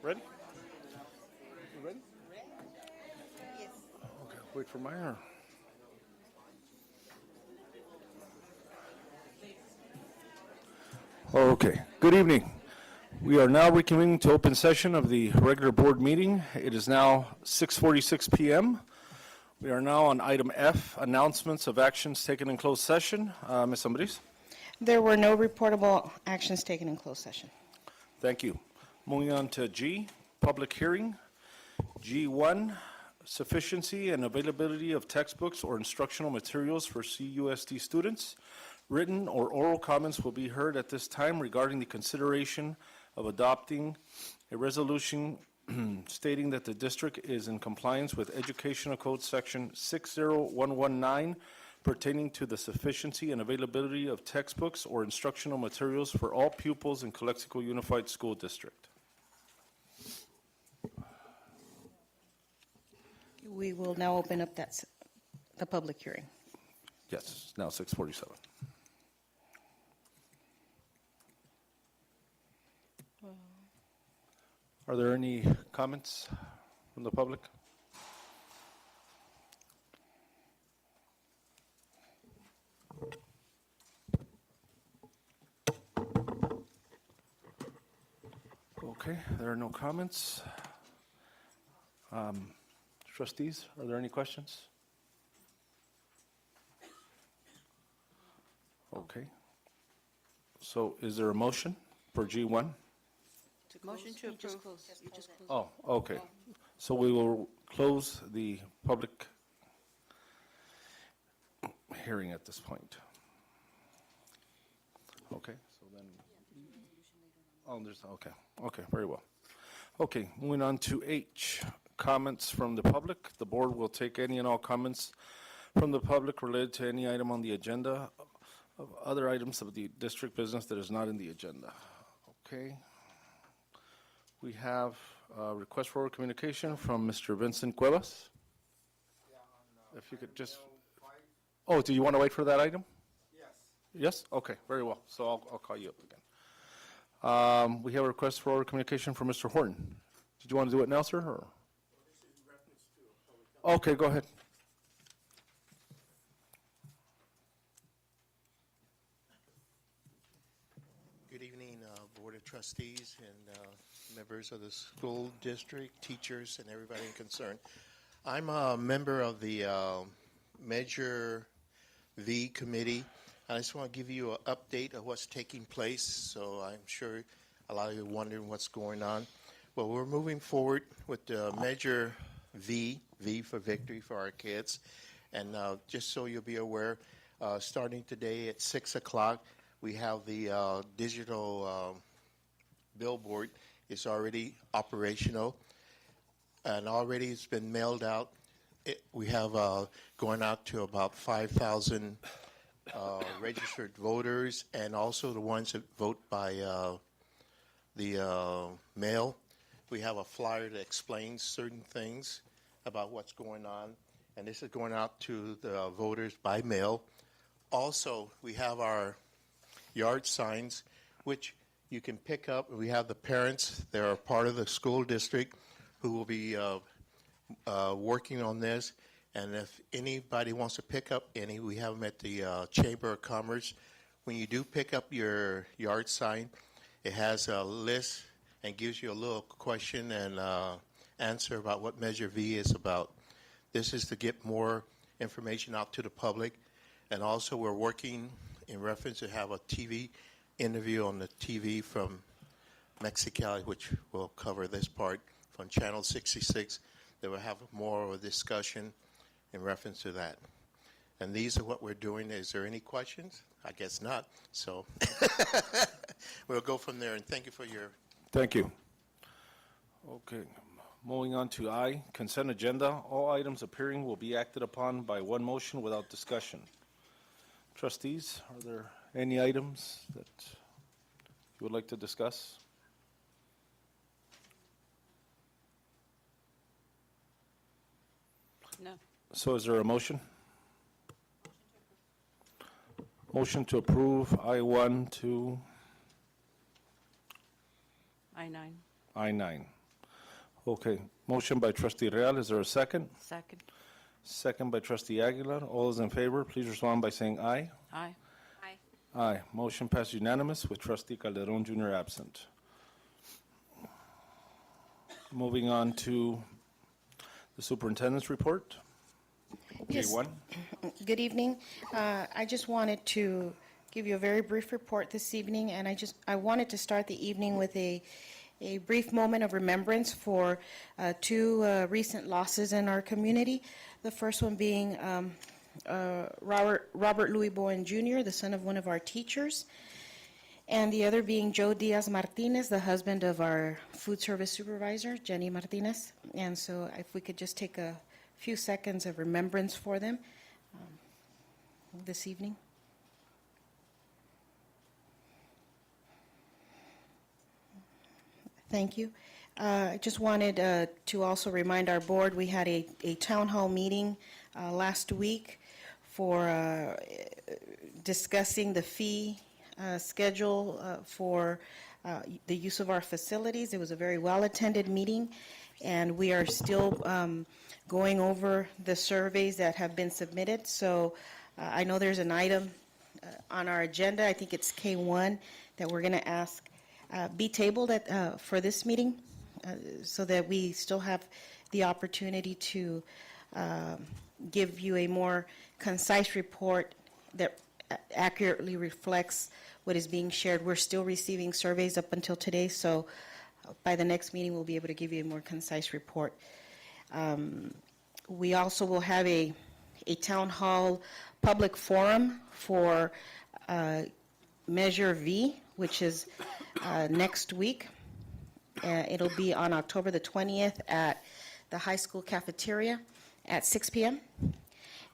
Ready? You ready? Yes. Okay, wait for my arm. Okay, good evening. We are now reconvening to open session of the regular board meeting. It is now 6:46 p.m. We are now on item F, announcements of actions taken in closed session. Ms. Ambriz? There were no reportable actions taken in closed session. Thank you. Moving on to G, public hearing. G1, sufficiency and availability of textbooks or instructional materials for CUSD students. Written or oral comments will be heard at this time regarding the consideration of adopting a resolution stating that the district is in compliance with Educational Code Section 60119 pertaining to the sufficiency and availability of textbooks or instructional materials for all pupils in Calexico Unified School District. We will now open up the public hearing. Yes, it's now 6:47. Are there any comments from the public? Okay, there are no comments. Trustees, are there any questions? Okay. So is there a motion for G1? Motion to approve. You just closed. Oh, okay. So we will close the public hearing at this point. Okay, so then, okay, very well. Okay, moving on to H, comments from the public. The board will take any and all comments from the public related to any item on the agenda, of other items of the district business that is not in the agenda. Okay. We have a request for communication from Mr. Vincent Cuevas. If you could just, oh, do you want to wait for that item? Yes. Yes? Okay, very well. So I'll call you up again. We have a request for communication from Mr. Horton. Did you want to do it now, sir? Or? This is in reference to a public Okay, go ahead. Good evening, Board of Trustees and members of the school district, teachers, and everybody concerned. I'm a member of the Measure V committee. I just want to give you an update of what's taking place, so I'm sure a lot of you are wondering what's going on. Well, we're moving forward with the Measure V for victory for our kids. And just so you'll be aware, starting today at 6 o'clock, we have the digital billboard. It's already operational, and already it's been mailed out. We have going out to about 5,000 registered voters, and also the ones that vote by the mail. We have a flyer that explains certain things about what's going on, and this is going out to the voters by mail. Also, we have our yard signs, which you can pick up. We have the parents that are part of the school district who will be working on this. And if anybody wants to pick up any, we have them at the Chamber of Commerce. When you do pick up your yard sign, it has a list and gives you a little question and answer about what Measure V is about. This is to get more information out to the public. And also we're working in reference to have a TV interview on the TV from Mexicali, which will cover this part from Channel 66. That will have more of a discussion in reference to that. And these are what we're doing. Is there any questions? I guess not. So we'll go from there. And thank you for your... Thank you. Okay, moving on to I, consent agenda. All items appearing will be acted upon by one motion without discussion. Trustees, are there any items that you would like to discuss? No. So is there a motion? Motion to approve I-1 to I-9. I-9. Okay, motion by trustee Real, is there a second? Second. Second by trustee Aguilar. All those in favor, please respond by saying aye. Aye. Aye. Motion passed unanimous with trustee Calderon Jr. absent. Moving on to the superintendent's report. Yes. J1. Good evening. I just wanted to give you a very brief report this evening, and I wanted to start the evening with a brief moment of remembrance for two recent losses in our community. The first one being Robert Louis Bowen Jr., the son of one of our teachers, and the other being Joe Diaz Martinez, the husband of our food service supervisor, Jenny Martinez. And so if we could just take a few seconds of remembrance for them this evening. Thank you. I just wanted to also remind our board, we had a town hall meeting last week for discussing the fee schedule for the use of our facilities. It was a very well-attended meeting, and we are still going over the surveys that have been submitted. So I know there's an item on our agenda, I think it's K1, that we're going to ask be tabled for this meeting so that we still have the opportunity to give you a more concise report that accurately reflects what is being shared. We're still receiving surveys up until today, so by the next meeting, we'll be able to give you a more concise report. We also will have a town hall public forum for Measure V, which is next week. It'll be on October the 20th at the high school cafeteria at 6 p.m.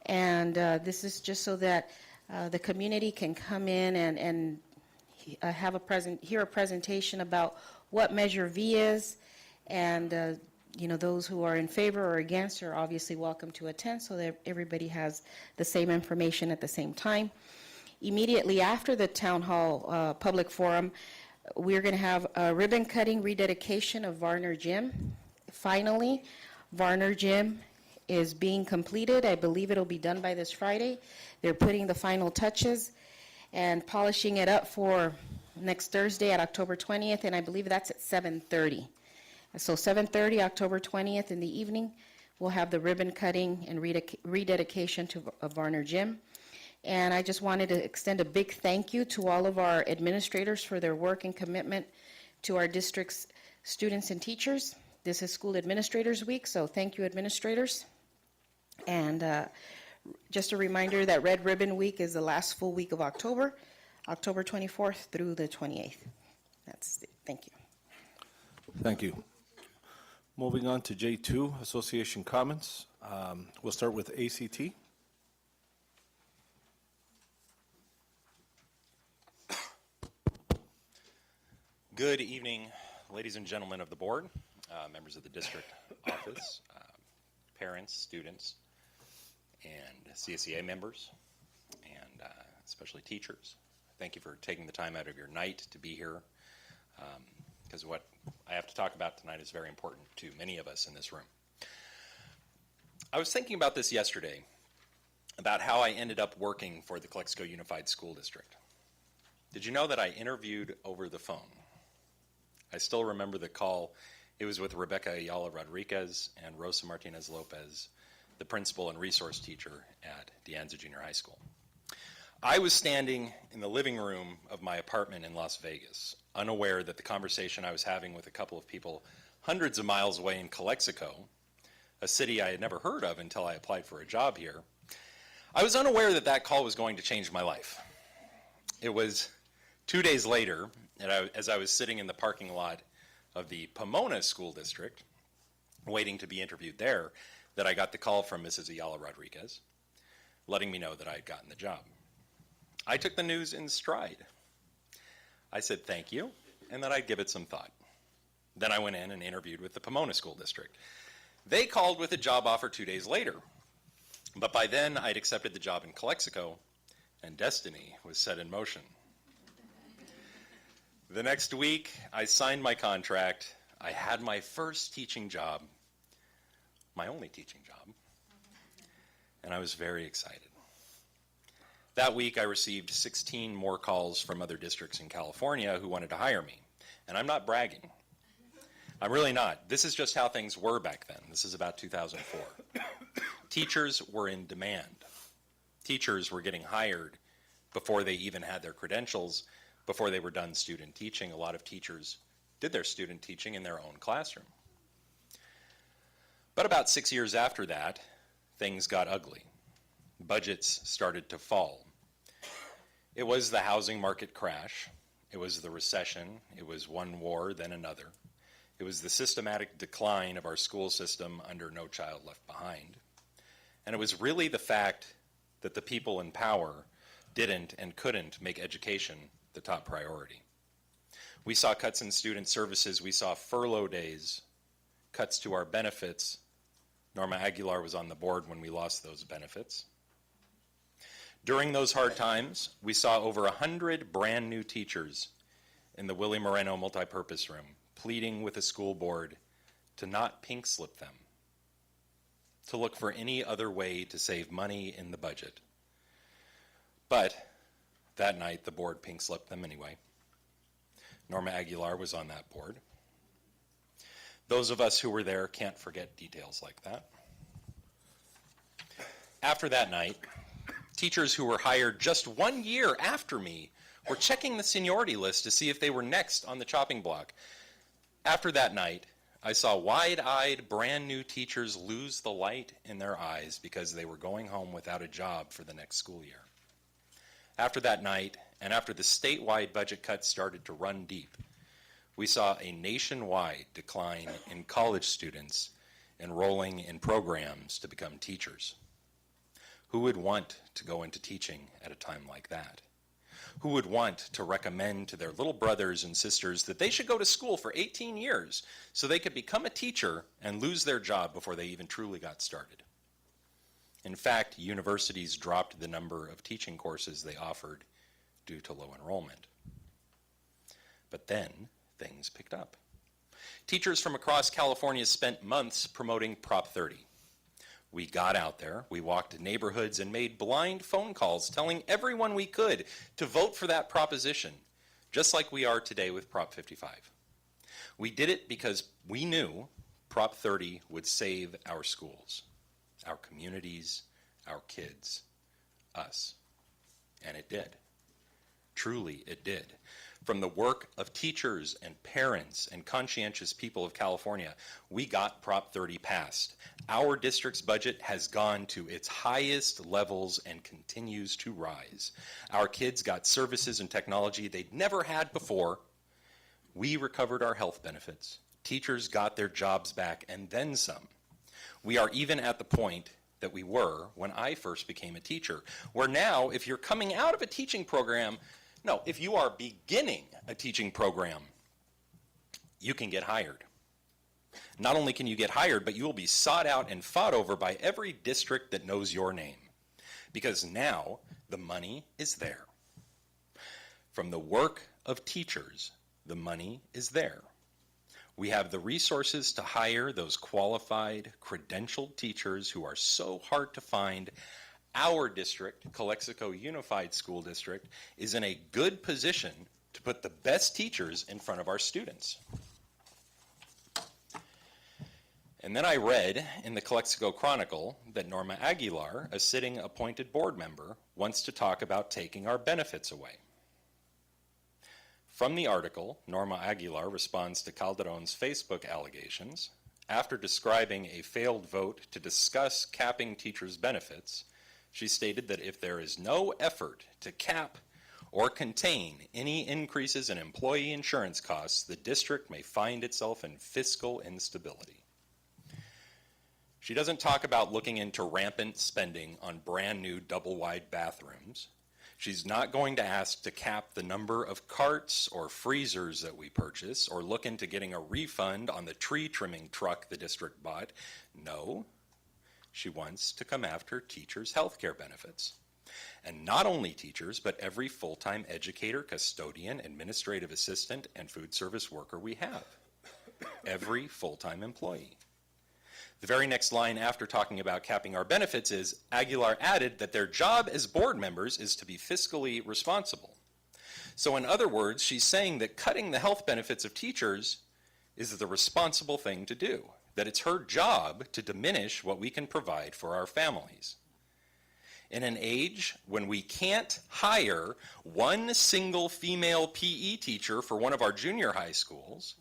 And this is just so that the community can come in and have hear a presentation about what Measure V is, and those who are in favor or against are obviously welcome to attend so that everybody has the same information at the same time. Immediately after the town hall public forum, we're going to have a ribbon cutting rededication of Varner Gym. Finally, Varner Gym is being completed. I believe it'll be done by this Friday. They're putting the final touches and polishing it up for next Thursday at October 20th, and I believe that's at 7:30. So 7:30, October 20th in the evening, we'll have the ribbon cutting and rededication of Varner Gym. And I just wanted to extend a big thank you to all of our administrators for their work and commitment to our district's students and teachers. This is School Administrators Week, so thank you, administrators. And just a reminder that Red Ribbon Week is the last full week of October, October 24th through the 28th. That's it. Thank you. Thank you. Moving on to J2, association comments. We'll start with ACT. Good evening, ladies and gentlemen of the board, members of the district office, parents, students, and CSEA members, and especially teachers. Thank you for taking the time out of your night to be here, because what I have to talk about tonight is very important to many of us in this room. I was thinking about this yesterday, about how I ended up working for the Calexico Unified School District. Did you know that I interviewed over the phone? I still remember the call. It was with Rebecca Ayala Rodriguez and Rosa Martinez Lopez, the principal and resource teacher at De Anza Junior High School. I was standing in the living room of my apartment in Las Vegas, unaware that the conversation I was having with a couple of people hundreds of miles away in Calexico, a city I had never heard of until I applied for a job here, I was unaware that that call was going to change my life. It was 2 days later, as I was sitting in the parking lot of the Pomona School District, waiting to be interviewed there, that I got the call from Mrs. Ayala Rodriguez, letting me know that I had gotten the job. I took the news in stride. I said thank you, and that I'd give it some thought. Then I went in and interviewed with the Pomona School District. They called with a job offer 2 days later, but by then I'd accepted the job in Calexico, and destiny was set in motion. The next week, I signed my contract, I had my first teaching job, my only teaching job, and I was very excited. That week, I received 16 more calls from other districts in California who wanted to hire me. And I'm not bragging. I'm really not. This is just how things were back then. This is about 2004. Teachers were in demand. Teachers were getting hired before they even had their credentials, before they were done student teaching. A lot of teachers did their student teaching in their own classroom. But about 6 years after that, things got ugly. Budgets started to fall. It was the housing market crash. It was the recession. It was one war, then another. It was the systematic decline of our school system under No Child Left Behind. And it was really the fact that the people in power didn't and couldn't make education the top priority. We saw cuts in student services. We saw furlough days, cuts to our benefits. Norma Aguilar was on the board when we lost those benefits. During those hard times, we saw over 100 brand new teachers in the Willie Moreno multipurpose room pleading with the school board to not pink slip them, to look for any other way to save money in the budget. But that night, the board pink slipped them anyway. Norma Aguilar was on that board. Those of us who were there can't forget details like that. After that night, teachers who were hired just 1 year after me were checking the seniority list to see if they were next on the chopping block. After that night, I saw wide-eyed, brand new teachers lose the light in their eyes because they were going home without a job for the next school year. After that night, and after the statewide budget cuts started to run deep, we saw a nationwide decline in college students enrolling in programs to become teachers. Who would want to go into teaching at a time like that? Who would want to recommend to their little brothers and sisters that they should go to school for 18 years so they could become a teacher and lose their job before they even truly got started? In fact, universities dropped the number of teaching courses they offered due to low enrollment. But then things picked up. Teachers from across California spent months promoting Prop 30. We got out there, we walked neighborhoods and made blind phone calls telling everyone we could to vote for that proposition, just like we are today with Prop 55. We did it because we knew Prop 30 would save our schools, our communities, our kids, us. And it did. Truly, it did. From the work of teachers and parents and conscientious people of California, we got Prop 30 passed. Our district's budget has gone to its highest levels and continues to rise. Our kids got services and technology they'd never had before. We recovered our health benefits. Teachers got their jobs back and then some. We are even at the point that we were when I first became a teacher, where now, if you're coming out of a teaching program, no, if you are beginning a teaching program, you can get hired. Not only can you get hired, but you will be sought out and fought over by every district that knows your name, because now the money is there. From the work of teachers, the money is there. We have the resources to hire those qualified, credentialed teachers who are so hard to find. Our district, Calexico Unified School District, is in a good position to put the best teachers in front of our students. And then I read in the Calexico Chronicle that Norma Aguilar, a sitting appointed board member, wants to talk about taking our benefits away. From the article, Norma Aguilar responds to Calderon's Facebook allegations. After describing a failed vote to discuss capping teachers' benefits, she stated that if there is no effort to cap or contain any increases in employee insurance costs, the district may find itself in fiscal instability. She doesn't talk about looking into rampant spending on brand new double-wide bathrooms. She's not going to ask to cap the number of carts or freezers that we purchase or look into getting a refund on the tree trimming truck the district bought. No. She wants to come after teachers' health care benefits. And not only teachers, but every full-time educator, custodian, administrative assistant, and food service worker we have. every full-time employee. The very next line after talking about capping our benefits is, Aguilar added that their job as board members is to be fiscally responsible. So in other words, she's saying that cutting the health benefits of teachers is the responsible thing to do, that it's her job to diminish what we can provide for our families. In an age when we can't hire one single female PE teacher for one of our junior high schools,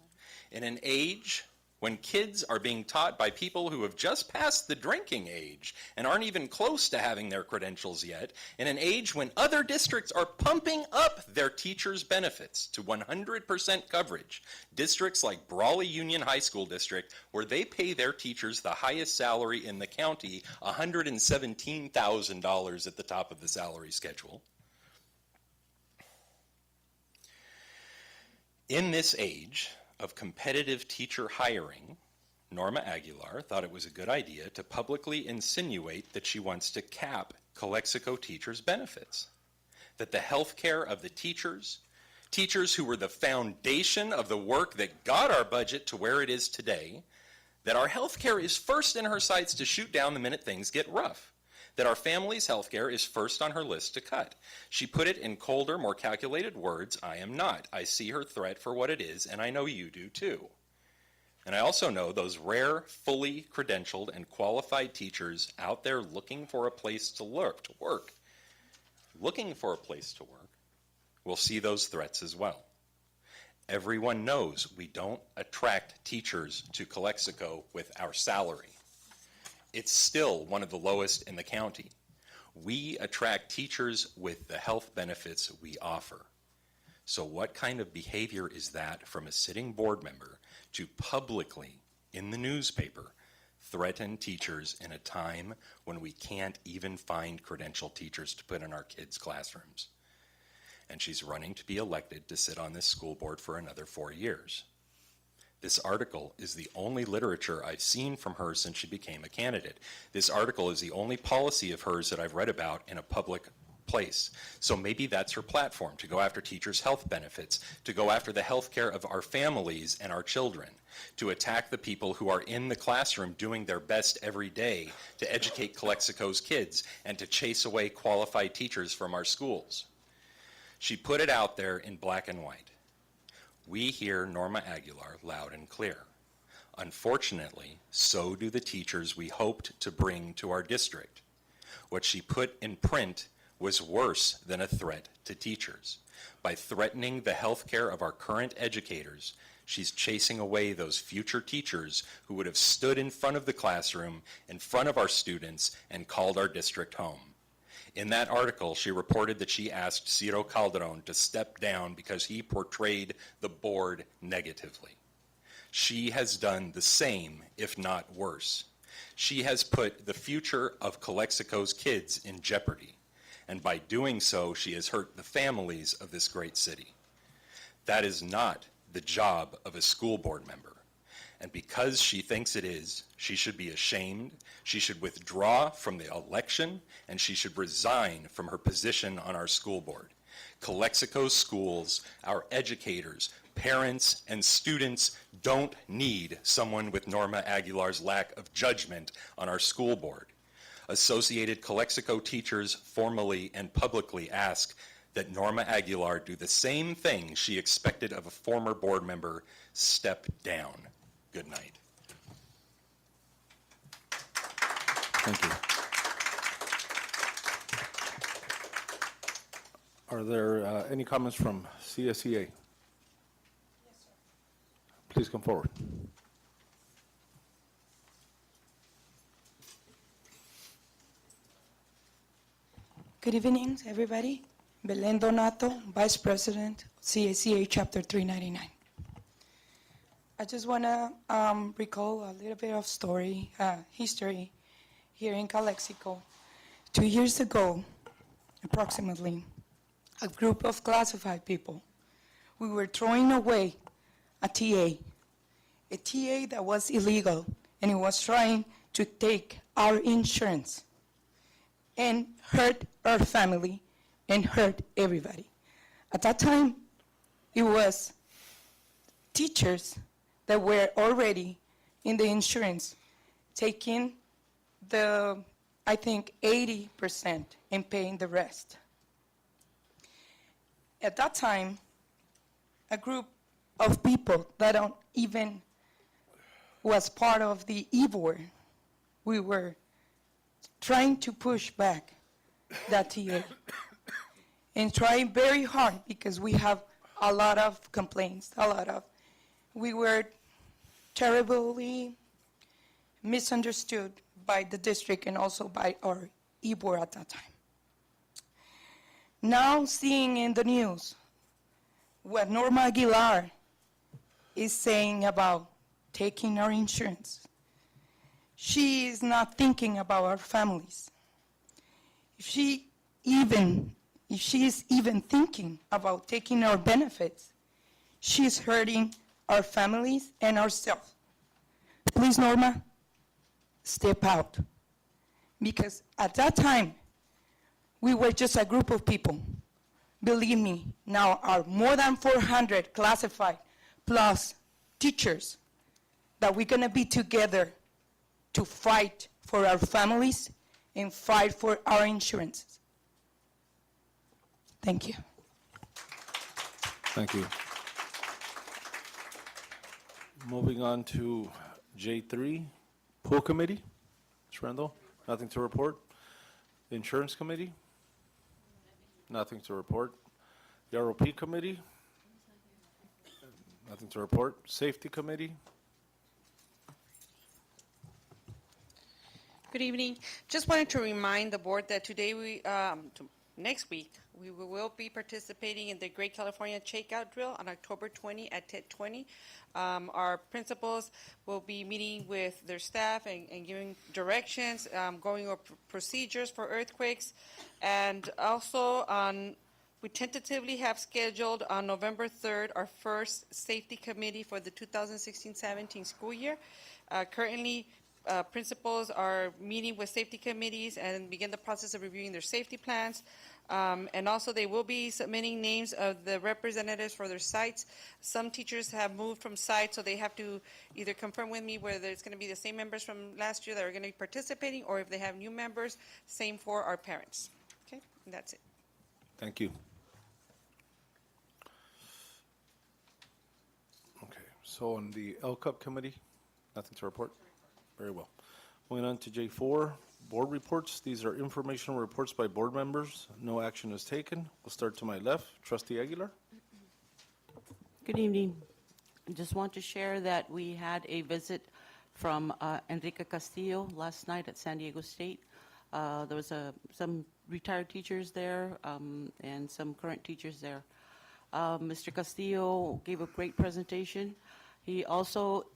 in an age when kids are being taught by people who have just passed the drinking age and aren't even close to having their credentials yet, in an age when other districts are pumping up their teachers' benefits to 100% coverage, districts like Brawley Union High School District, where they pay their teachers the highest salary in the county, $117,000 at the top of the salary schedule. In this age of competitive teacher hiring, Norma Aguilar thought it was a good idea to publicly insinuate that she wants to cap Calexico teachers' benefits, that the health care of the teachers who were the foundation of the work that got our budget to where it is today, that our health care is first in her sights to shoot down the minute things get rough, that our family's health care is first on her list to cut. She put it in colder, more calculated words, I am not. I see her threat for what it is, and I know you do too. And I also know those rare, fully credentialed and qualified teachers out there looking for a place to work, will see those threats as well. Everyone knows we don't attract teachers to Calexico with our salary. It's still one of the lowest in the county. We attract teachers with the health benefits we offer. So what kind of behavior is that from a sitting board member to publicly, in the newspaper, threaten teachers in a time when we can't even find credentialed teachers to put in our kids' classrooms? And she's running to be elected to sit on this school board for another 4 years. This article is the only literature I've seen from her since she became a candidate. This article is the only policy of hers that I've read about in a public place. So maybe that's her platform, to go after teachers' health benefits, to go after the health care of our families and our children, to attack the people who are in the classroom doing their best every day to educate Calexico's kids and to chase away qualified teachers from our schools. She put it out there in black and white. We hear Norma Aguilar loud and clear. Unfortunately, so do the teachers we hoped to bring to our district. What she put in print was worse than a threat to teachers. By threatening the health care of our current educators, she's chasing away those future teachers who would have stood in front of the classroom, in front of our students, and called our district home. In that article, she reported that she asked Ciro Calderon to step down because he portrayed the board negatively. She has done the same, if not worse. She has put the future of Calexico's kids in jeopardy, and by doing so, she has hurt the families of this great city. That is not the job of a school board member. And because she thinks it is, she should be ashamed, she should withdraw from the election, and she should resign from her position on our school board. Calexico's schools, our educators, parents, and students don't need someone with Norma Aguilar's lack of judgment on our school board. Associated Calexico teachers formally and publicly ask that Norma Aguilar do the same thing she expected of a former board member: step down. Good night. Thank you. Are there any comments from CSEA? Yes, sir. Please come forward. Good evening, everybody. Belen Donato, Vice President, CSEA Chapter 399. I just want to recall a little bit of history here in Calexico. 2 years ago, approximately, a group of classified people, we were throwing away a TA that was illegal, and it was trying to take our insurance and hurt our family and hurt everybody. At that time, it was teachers that were already in the insurance, taking the, I think, 80% and paying the rest. At that time, a group of people that don't even was part of the e-board, we were trying to push back that TA and trying very hard because we have a lot of complaints, we were terribly misunderstood by the district and also by our e-board at that time. Now seeing in the news what Norma Aguilar is saying about taking our insurance, she is not thinking about our families. If she is even thinking about taking our benefits, she's hurting our families and ourselves. Please, Norma, step out. Because at that time, we were just a group of people. Believe me, now are more than 400 classified plus teachers that we're gonna be together to fight for our families and fight for our insurances. Thank you. Thank you. Moving on to J3, Pool Committee. Ms. Randall, nothing to report. Insurance Committee? Nothing to report. The ROP Committee? Nothing to report. Safety Committee? Good evening. Just wanted to remind the board that today next week, we will be participating in the Great California Shakeout Drill on October 20 at 10:20. Our principals will be meeting with their staff and giving directions, going over procedures for earthquakes. And also we tentatively have scheduled on November 3rd our first safety committee for the 2016-17 school year. Currently, principals are meeting with safety committees and begin the process of reviewing their safety plans. And also they will be submitting names of the representatives for their sites. Some teachers have moved from sites, so they have to either confirm with me whether it's going to be the same members from last year that are going to be participating, or if they have new members, same for our parents. Okay, and that's it. Thank you. Okay, so on the LCUP Committee, nothing to report? Very well. Moving on to J4, board reports. These are informational reports by board members. No action is taken. We'll start to my left. Trustee Aguilar. Good evening. I just want to share that we had a visit from Enrique Castillo last night at San Diego State. There was some retired teachers there and some current teachers there. Mr. Castillo gave a great presentation. He also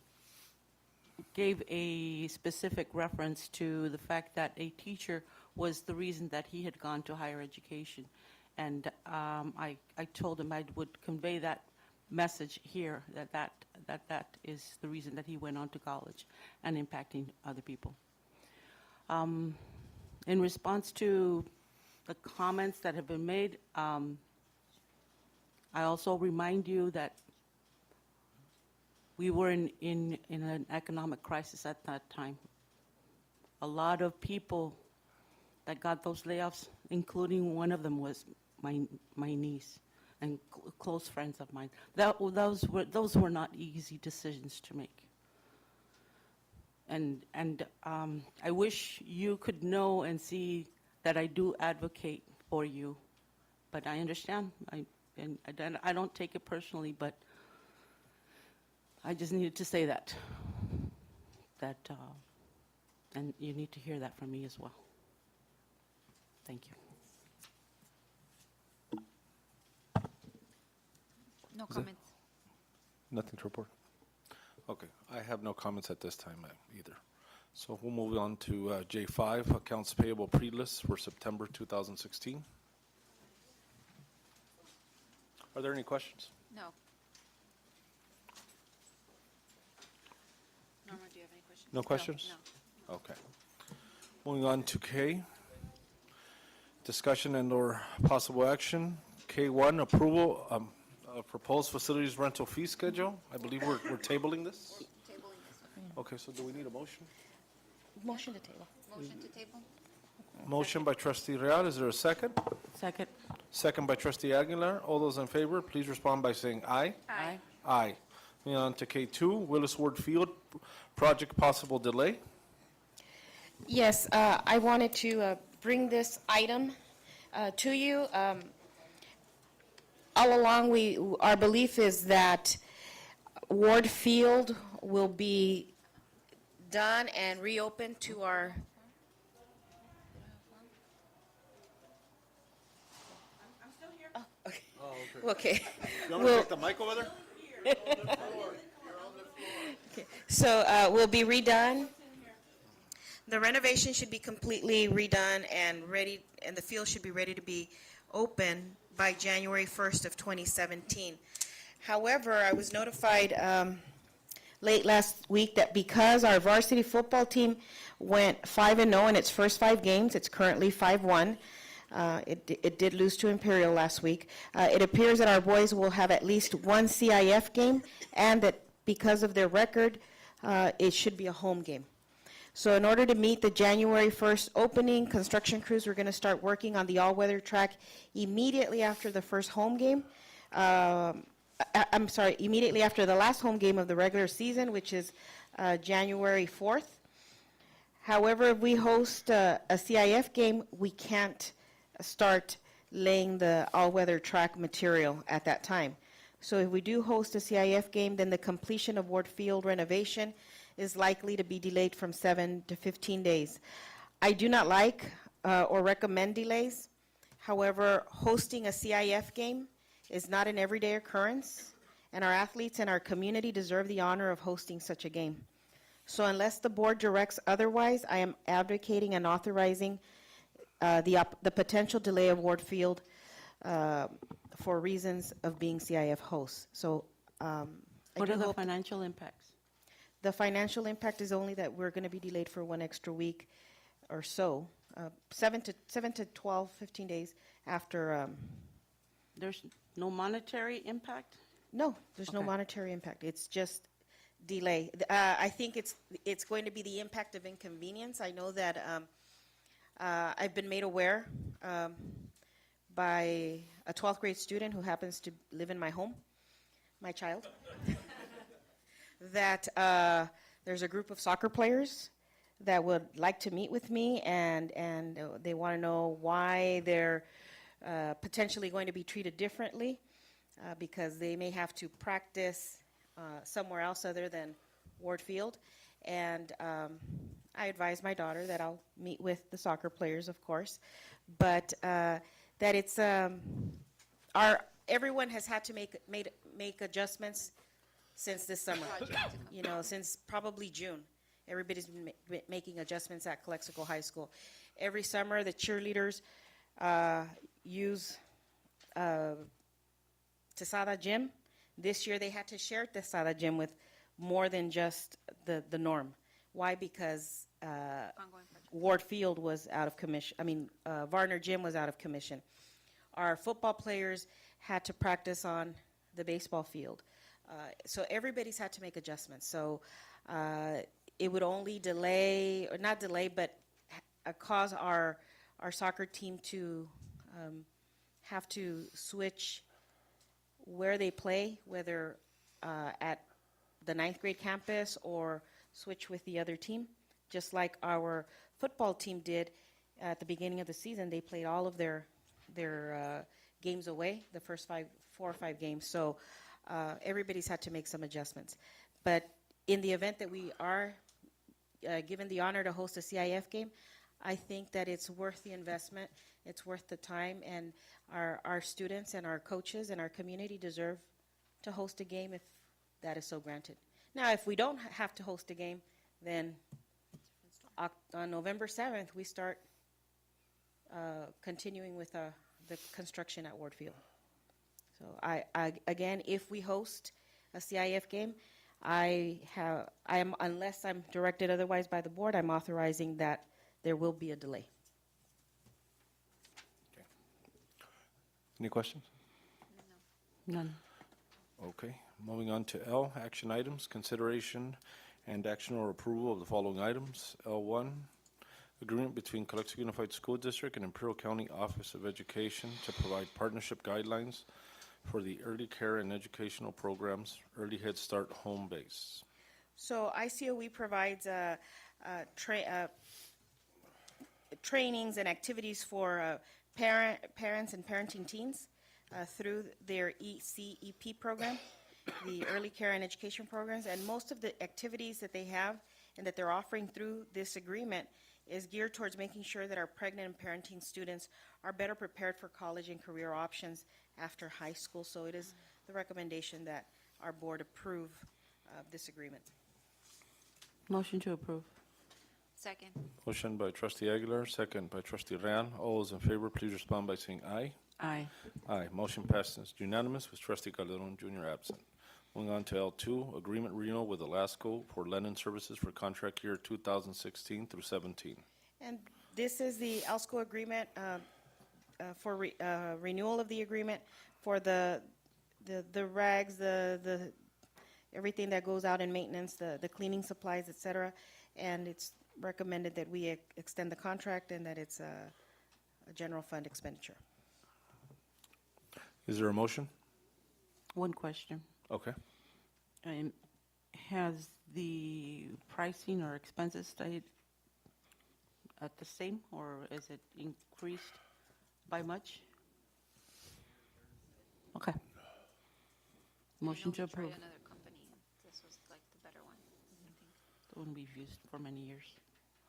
gave a specific reference to the fact that a teacher was the reason that he had gone to higher education. And I told him I would convey that message here, that is the reason that he went on to college and impacting other people. In response to the comments that have been made, I also remind you that we were in an economic crisis at that time. A lot of people that got those layoffs, including one of them was my niece and close friends of mine. Those were not easy decisions to make. And I wish you could know and see that I do advocate for you, but I understand. I don't take it personally, but I just needed to say that, and you need to hear that from me as well. Thank you. No comments. Nothing to report? Okay, I have no comments at this time either. So we'll move on to J5, accounts payable pre-list for September 2016. Are there any questions? No. Norma, do you have any questions? No questions? No. Okay. Moving on to K, discussion and/or possible action. K1, approval proposed facilities rental fee schedule. I believe we're tabling this. Tabling this one. Okay, so do we need a motion? Motion to table. Motion to table? Motion by trustee Real, is there a second? Second. Second by trustee Aguilar. All those in favor, please respond by saying aye. Aye. Aye. Moving on to K2, Willis Ward Field, project possible delay. Yes, I wanted to bring this item to you. All along, our belief is that Ward Field will be done and reopened to our... I'm still here. Oh, okay. Okay. You want Well- to take the mic over there? So will be redone. The renovation should be completely redone and ready, and the field should be ready to be open by January 1st of 2017. However, I was notified late last week that because our varsity football team went 5-0 in its first 5 games, it's currently 5-1. It did lose to Imperial last week. It appears that our boys will have at least one CIF game, and that because of their record, it should be a home game. So in order to meet the January 1st opening, construction crews were going to start working on the all-weather track immediately after the first home game. I'm sorry, immediately after the last home game of the regular season, which is January 4th. However, if we host a CIF game, we can't start laying the all-weather track material at that time. So if we do host a CIF game, then the completion of Ward Field renovation is likely to be delayed from 7 to 15 days. I do not like or recommend delays. However, hosting a CIF game is not an everyday occurrence, and our athletes and our community deserve the honor of hosting such a game. So unless the board directs otherwise, I am advocating and authorizing the potential delay of Ward Field for reasons of being CIF hosts. So What are the financial impacts? the financial impact is only that we're going to be delayed for 1 extra week or so, 7 to 12, 15 days after. There's no monetary impact? No, there's no Okay. monetary impact. It's just delay. I think it's going to be the impact of inconvenience. I know that I've been made aware by a 12th grade student who happens to live in my home, my child, that there's a group of soccer players that would like to meet with me, and they want to know why they're potentially going to be treated differently because they may have to practice somewhere else other than Ward Field. And I advised my daughter that I'll meet with the soccer players, of course, but that it's everyone has had to make adjustments since this summer. You know, since probably June, everybody's been making adjustments at Calexico High School. Every summer, the cheerleaders use Tesada Gym. This year, they had to share Tesada Gym with more than just the norm. Why? Because Ongoing project. Ward Field was out of commission. Varner Gym was out of commission. Our football players had to practice on the baseball field. So everybody's had to make adjustments. So it would only delay, or not delay, but cause our soccer team to have to switch where they play, whether at the 9th grade campus or switch with the other team, just like our football team did at the beginning of the season. They played all of their games away, the first 4 or 5 games. So everybody's had to make some adjustments. But in the event that we are given the honor to host a CIF game, I think that it's worth the investment, it's worth the time, and our students and our coaches and our community deserve to host a game if that is so granted. Now, if we don't have to host a game, then on November 7th, we start continuing with the construction at Ward Field. So again, if we host a CIF game, unless I'm directed otherwise by the board, I'm authorizing that there will be a delay. Any questions? None. Okay, moving on to L, action items, consideration and action or approval of the following items. L1, agreement between Calexico Unified School District and Imperial County Office of Education to provide partnership guidelines for the early care and educational programs, Early Head Start Home Base. So ICOE provides trainings and activities for parents and parenting teens through their ECEP program, the Early Care and Education Programs. And most of the activities that they have and that they're offering through this agreement is geared towards making sure that our pregnant and parenting students are better prepared for college and career options after high school. So it is the recommendation that our board approve this agreement. Motion to approve. Second. Motion by trustee Aguilar, second by trustee Real. All those in favor, please respond by saying aye. Aye. Aye. Motion passes unanimous with trustee Calderon Jr. absent. Moving on to L2, agreement renewal with Alasco for lending services for contract year 2016 through 17. And this is the ALSCO agreement for renewal of the agreement for the rags, the everything that goes out in maintenance, the cleaning supplies, et cetera. And it's recommended that we extend the contract and that it's a general fund expenditure. Is there a motion? One question. Okay. Has the pricing or expenses stayed at the same, or is it increased by much? Okay. Motion to approve. Tried another company, and this was like the better one, I think. The one we've used for many years.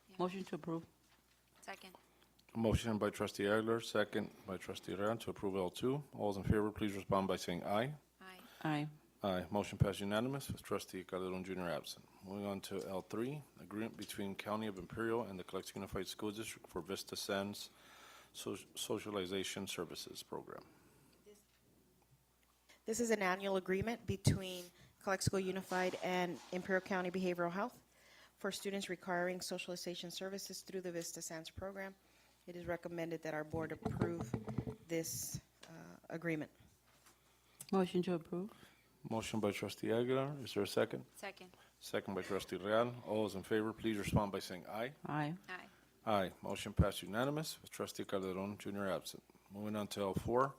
Yeah. Motion to approve. Second. Motion by trustee Aguilar, second by trustee Real to approve L2. All those in favor, please respond by saying aye. Aye. Aye. Aye. Motion passed unanimous with trustee Calderon Jr. absent. Moving on to L3, agreement between County of Imperial and the Calexico Unified School District for Vista Sands Socialization Services Program. This is an annual agreement between Calexico Unified and Imperial County Behavioral Health for students requiring socialization services through the Vista Sands program. It is recommended that our board approve this agreement. Motion to approve. Motion by trustee Aguilar. Is there a second? Second. Second by trustee Real. All those in favor, please respond by saying aye. Aye. Aye. Aye. Motion passed unanimous with trustee Calderon Jr. absent. Moving on to L4,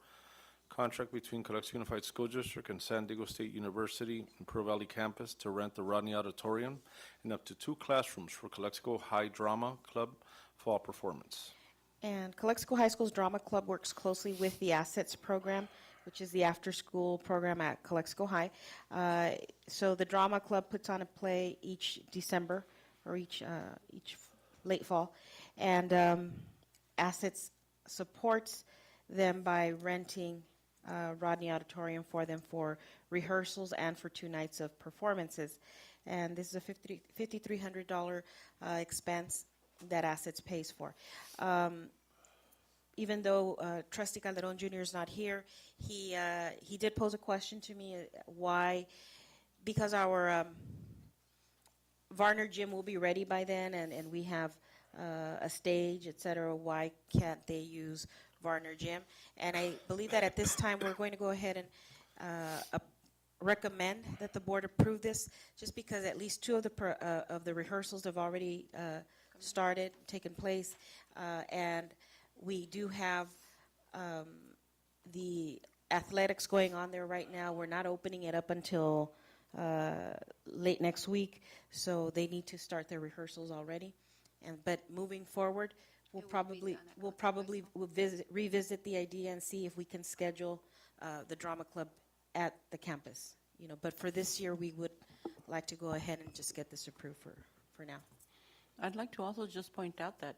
contract between Calexico Unified School District and San Diego State University Imperial Valley Campus to rent the Rodney Auditorium and up to 2 classrooms for Calexico High Drama Club fall performance. And Calexico High School's Drama Club works closely with the Assets Program, which is the after-school program at Calexico High. So the Drama Club puts on a play each December or each late fall, and Assets supports them by renting Rodney Auditorium for them for rehearsals and for 2 nights of performances. And this is a $5,300 expense that Assets pays for. Even though Trustee Calderon Jr. is not here, he did pose a question to me, why, because our Varner Gym will be ready by then, and we have a stage, et cetera, why can't they use Varner Gym? And I believe that at this time, we're going to go ahead and recommend that the board approve this, just because at least 2 of the rehearsals have already started, taken place, and we do have the athletics going on there right now. We're not opening it up until late next week, so they need to start their rehearsals already. But moving forward, we'll probably revisit the idea and see if we can schedule the drama club at the campus. But for this year, we would like to go ahead and just get this approved for now. I'd like to also just point out that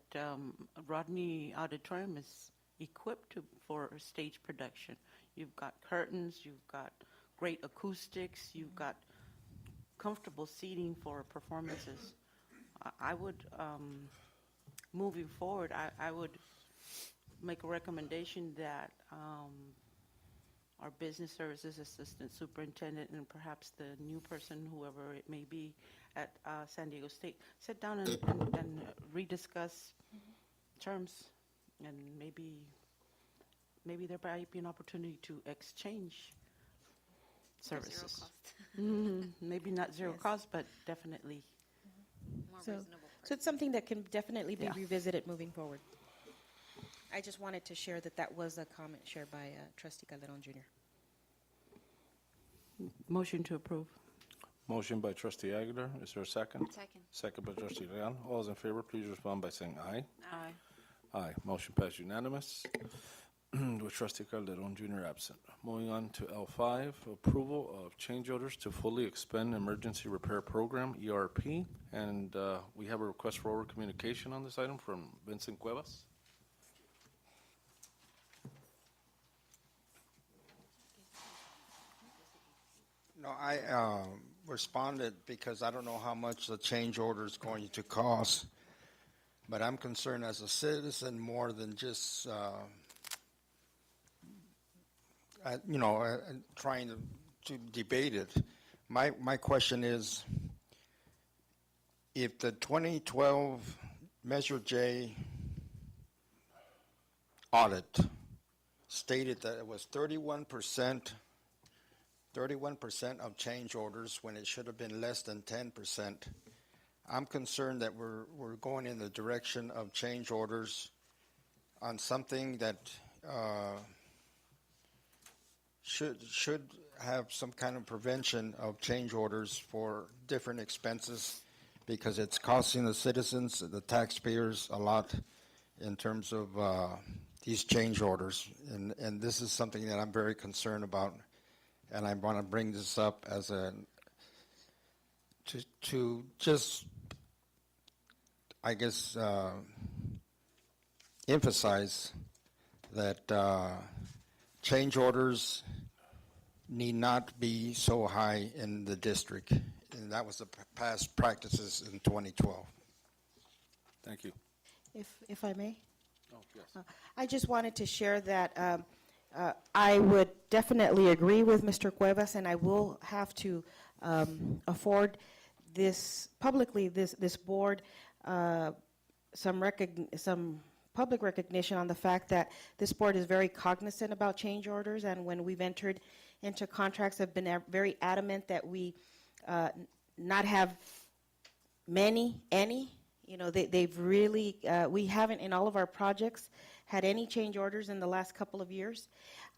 Rodney Auditorium is equipped for stage production. You've got curtains, you've got great acoustics, you've got comfortable seating for performances. I would, moving forward, I would make a recommendation that our business services assistant superintendent and perhaps the new person, whoever it may be, at San Diego State, sit down and rediscuss terms, and maybe there might be an opportunity to exchange services. cost. Maybe not zero Yes. cost, but definitely. More So, reasonable. so it's something that can definitely be Yeah. revisited moving forward. I just wanted to share that that was a comment shared by Trustee Calderon Jr. Motion to approve. Motion by trustee Aguilar. Is there a second? Second. Second by trustee Leon. All those in favor, please respond by saying aye. Aye. Aye. Motion passed unanimous with trustee Calderon Jr. absent. Moving on to L5, approval of change orders to fully expend emergency repair program, ERP. And we have a request for oral communication on this item from Vincent Cuevas. No, I responded because I don't know how much the change order is going to cost, but I'm concerned as a citizen more than just, trying to debate it. My question is, if the 2012 Measure J audit stated that it was 31% of change orders when it should have been less than 10%. I'm concerned that we're going in the direction of change orders on something that should have some kind of prevention of change orders for different expenses, because it's costing the citizens, the taxpayers, a lot in terms of these change orders. And this is something that I'm very concerned about. And I want to bring this up as to just, I guess, emphasize that change orders need not be so high in the district. And that was the past practices in 2012. Thank you. If I may? Oh, yes. I just wanted to share that I would definitely agree with Mr. Cuevas, and I will have to afford this publicly, this board, some public recognition on the fact that this board is very cognizant about change orders, and when we've entered into contracts, have been very adamant that we not have any. You know, they've really, we haven't in all of our projects had any change orders in the last couple of years.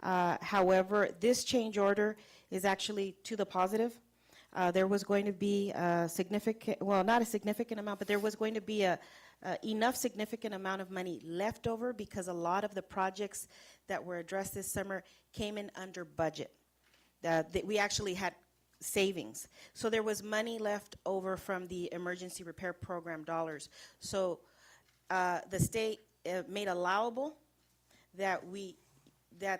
However, this change order is actually to the positive. There was going to be a significant, well, not a significant amount, but there was going to be enough significant amount of money left over, because a lot of the projects that were addressed this summer came in under budget. We actually had savings. So there was money left over from the emergency repair program dollars. So the state made allowable that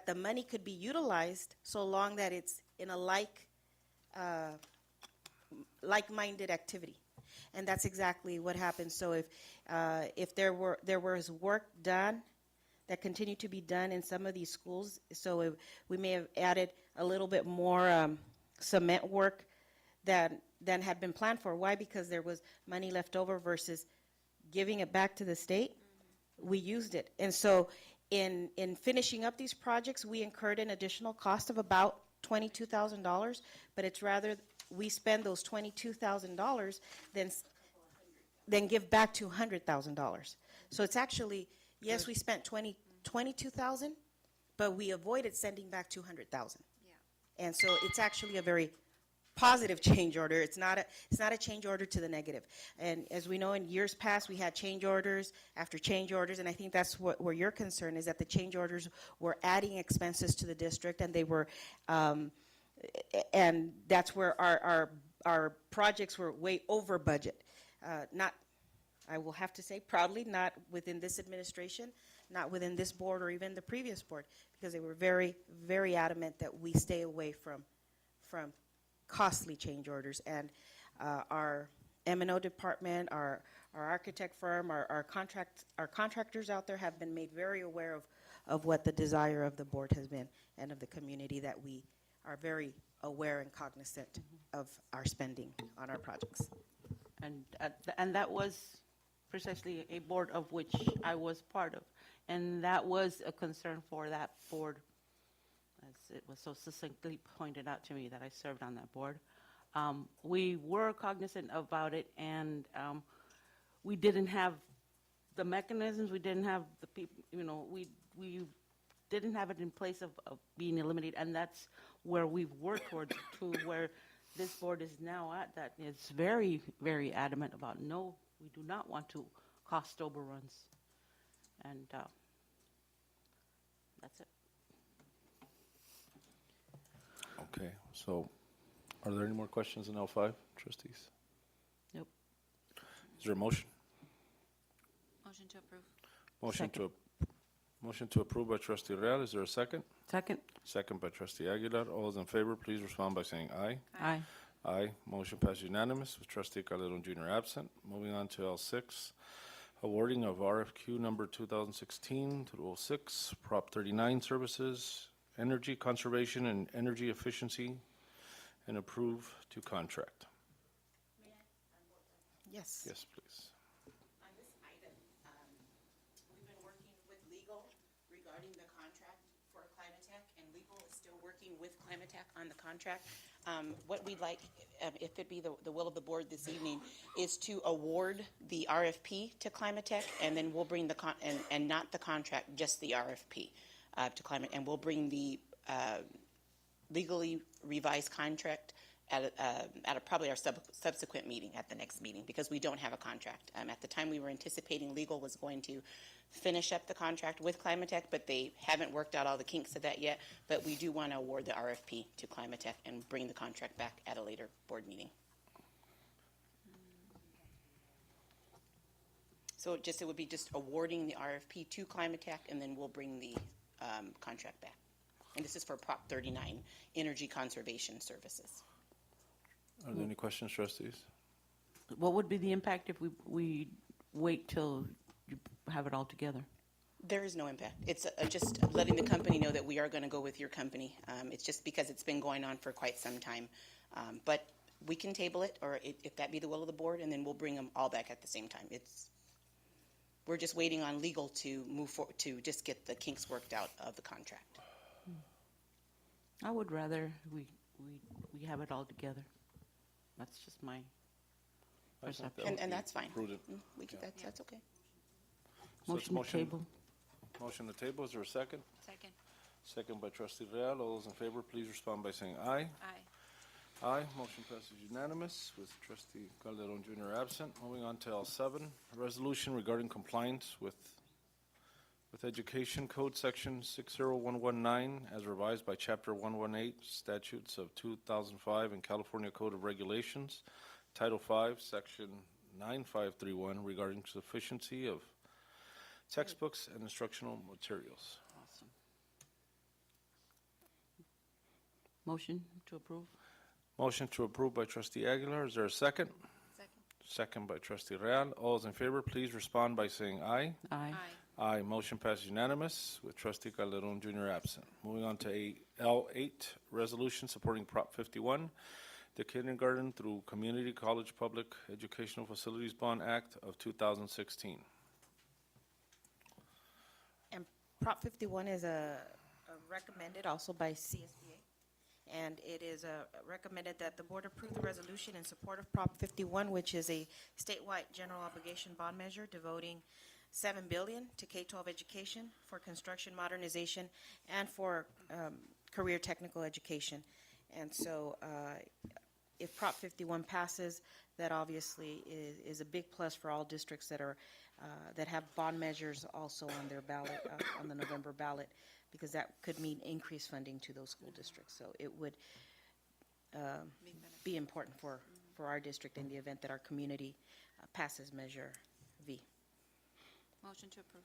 the money could be utilized so long that it's in a like-minded activity. And that's exactly what happened. So if there was work done that continued to be done in some of these schools, so we may have added a little bit more cement work than had been planned for. Why? Because there was money left over versus giving it back to the state. We used it. And so in finishing up these projects, we incurred an additional cost of about $22,000, but it's rather we spend those $22,000 than give back $200,000. So it's actually, yes, we spent $22,000, but we avoided sending back $200,000. Yeah. And so it's actually a very positive change order. It's not a change order to the negative. And as we know, in years past, we had change orders after change orders, and I think that's where your concern is, that the change orders were adding expenses to the district, and they were, and that's where our projects were way over budget. Not, I will have to say proudly, not within this administration, not within this board or even the previous board, because they were very, very adamant that we stay away from costly change orders. And our M&O department, our architect firm, our contractors out there have been made very aware of what the desire of the board has been, and of the community, that we are very aware and cognizant of our spending on our projects. And that was precisely a board of which I was part of. And that was a concern for that board, as it was so succinctly pointed out to me that I served on that board. We were cognizant about it, and we didn't have the mechanisms, we didn't have the people, we didn't have it in place of being eliminated, and that's where we've worked towards, to where this board is now at, that is very, very adamant about, no, we do not want to cost overruns. And that's it. Okay, so are there any more questions in L5, trustees? Nope. Is there a motion? Motion to approve. Motion to approve by trustee Real. Is there a second? Second? Second by trustee Aguilar. All those in favor, please respond by saying aye. Aye. Aye. Motion passed unanimous with trustee Calderon Jr. absent. Moving on to L6, awarding of RFQ number 2016-06, Prop 39 services, energy conservation and energy efficiency, and approve to contract. Yes. Yes, please. On this item, we've been working with legal regarding the contract for Climatech, and legal is still working with Climatech on the contract. What we'd like, if it be the will of the board this evening, is to award the RFP to Climatech, and then we'll bring the, and not the contract, just the RFP to Climate, and we'll bring the legally revised contract at probably our subsequent meeting, at the next meeting, because we don't have a contract. At the time, we were anticipating legal was going to finish up the contract with Climatech, but they haven't worked out all the kinks of that yet. But we do want to award the RFP to Climatech and bring the contract back at a later board meeting. So it would be just awarding the RFP to Climatech, and then we'll bring the contract back. And this is for Prop 39, Energy Conservation Services. Are there any questions, trustees? What would be the impact if we wait till you have it all together? There is no impact. It's just letting the company know that we are going to go with your company. It's just because it's been going on for quite some time. But we can table it, or if that be the will of the board, and then we'll bring them all back at the same time. We're just waiting on legal to move forward, to just get the kinks worked out of the contract. I would rather we have it all together. That's just my I think that perception. would And be that's fine. prudent. We can, that's okay. So it's Motion to table. Motion to table. Is there a second? Second. Second by trustee Real. All those in favor, please respond by saying aye. Aye. Aye. Motion passes unanimous with trustee Calderon Jr. absent. Moving on to L7, a resolution regarding compliance with Education Code Section 60119 as revised by Chapter 118 Statutes of 2005 and California Code of Regulations, Title 5, Section 9531 regarding sufficiency of textbooks and instructional materials. Awesome. Motion to approve? Motion to approve by trustee Aguilar. Is there a second? Second. Second by trustee Real. All those in favor, please respond by saying aye. Aye. Aye. Aye. Motion passes unanimous with trustee Calderon Jr. absent. Moving on to L8, resolution supporting Prop 51, the Kindergarten through Community College Public Educational Facilities Bond Act of 2016. And Prop 51 is recommended also by CSBA. And it is recommended that the board approve the resolution in support of Prop 51, which is a statewide general obligation bond measure devoting $7 billion to K-12 education for construction modernization and for career technical education. And so if Prop 51 passes, that obviously is a big plus for all districts that have bond measures also on their ballot, on the November ballot, because that could mean increased funding to those school districts. So it would be important for our district in the event that our community passes Measure V. Motion to approve.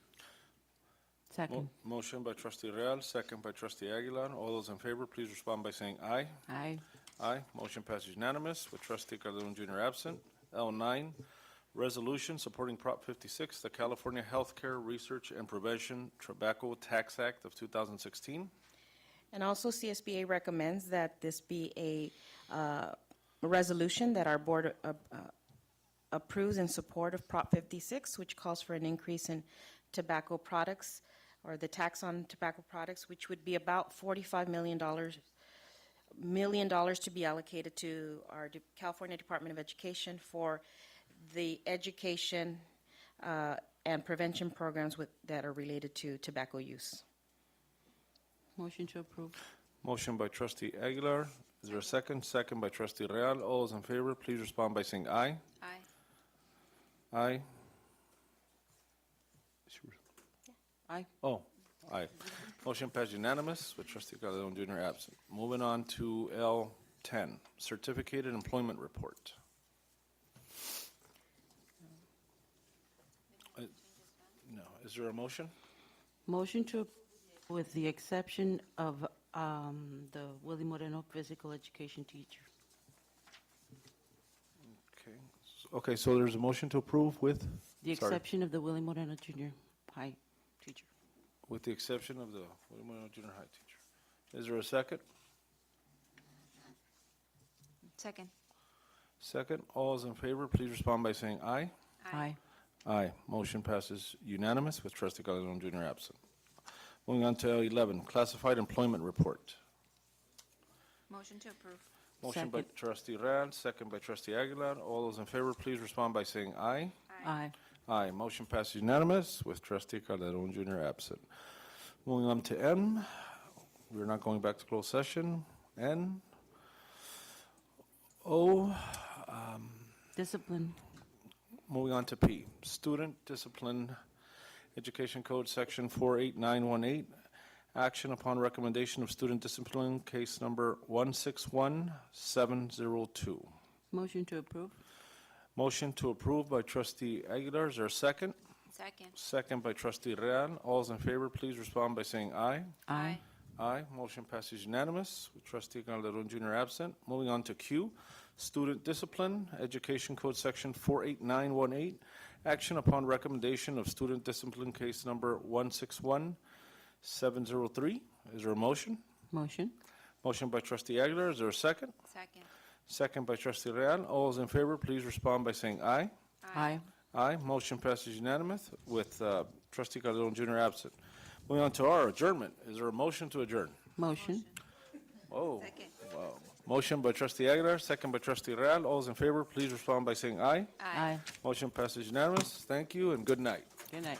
Second. Motion by trustee Real, second by trustee Aguilar. All those in favor, please respond by saying aye. Aye. Aye. Motion passes unanimous with trustee Calderon Jr. absent. L9, resolution supporting Prop 56, the California Healthcare Research and Prevention Tobacco Tax Act of 2016. And also CSBA recommends that this be a resolution that our board approves in support of Prop 56, which calls for an increase in tobacco products or the tax on tobacco products, which would be about $45 million to be allocated to our California Department of Education for the education and prevention programs that are related to tobacco use. Motion to approve. Motion by trustee Aguilar. Is there a second? Second by trustee Real. All those in favor, please respond by saying aye. Aye. Aye. Aye. Oh, aye. Motion passed unanimous with trustee Calderon Jr. absent. Moving on to L10, certificated employment report. No, is there a motion? Motion to, with the exception of the Willie Moreno physical education teacher. Okay. Okay, so there's a motion to approve with? The Sorry. exception of the Willie Moreno junior high teacher. With the exception of the William Junior High teacher. Is there a second? Second. Second. All those in favor, please respond by saying aye. Aye. Aye. Motion passes unanimous with trustee Calderon Jr. absent. Moving on to L11, classified employment report. Motion to approve. Motion by Second. trustee Rand, second by trustee Aguilar. All those in favor, please respond by saying aye. Aye. Aye. Motion passes unanimous with trustee Calderon Jr. absent. Moving on to M, we're not going back to closed session. N. O, Discipline. moving on to P, student discipline, Education Code Section 48918, action upon recommendation of student discipline, case number 161702. Motion to approve. Motion to approve by trustee Aguilar. Is there a second? Second. Second by trustee Real. All those in favor, please respond by saying aye. Aye. Aye. Motion passes unanimous with trustee Calderon Jr. absent. Moving on to Q, student discipline, Education Code Section 48918, action upon recommendation of student discipline, case number 161703. Is there a motion? Motion. Motion by trustee Aguilar. Is there a second? Second. Second by trustee Real. All those in favor, please respond by saying aye. Aye. Aye. Motion passes unanimous with trustee Calderon Jr. absent. Moving on to R, adjournment. Is there a motion to adjourn? Motion. Whoa. Second. Wow. Motion by trustee Aguilar, second by trustee Real. All those in favor, please respond by saying aye. Aye. Motion passes unanimous. Thank you and good night. Good night.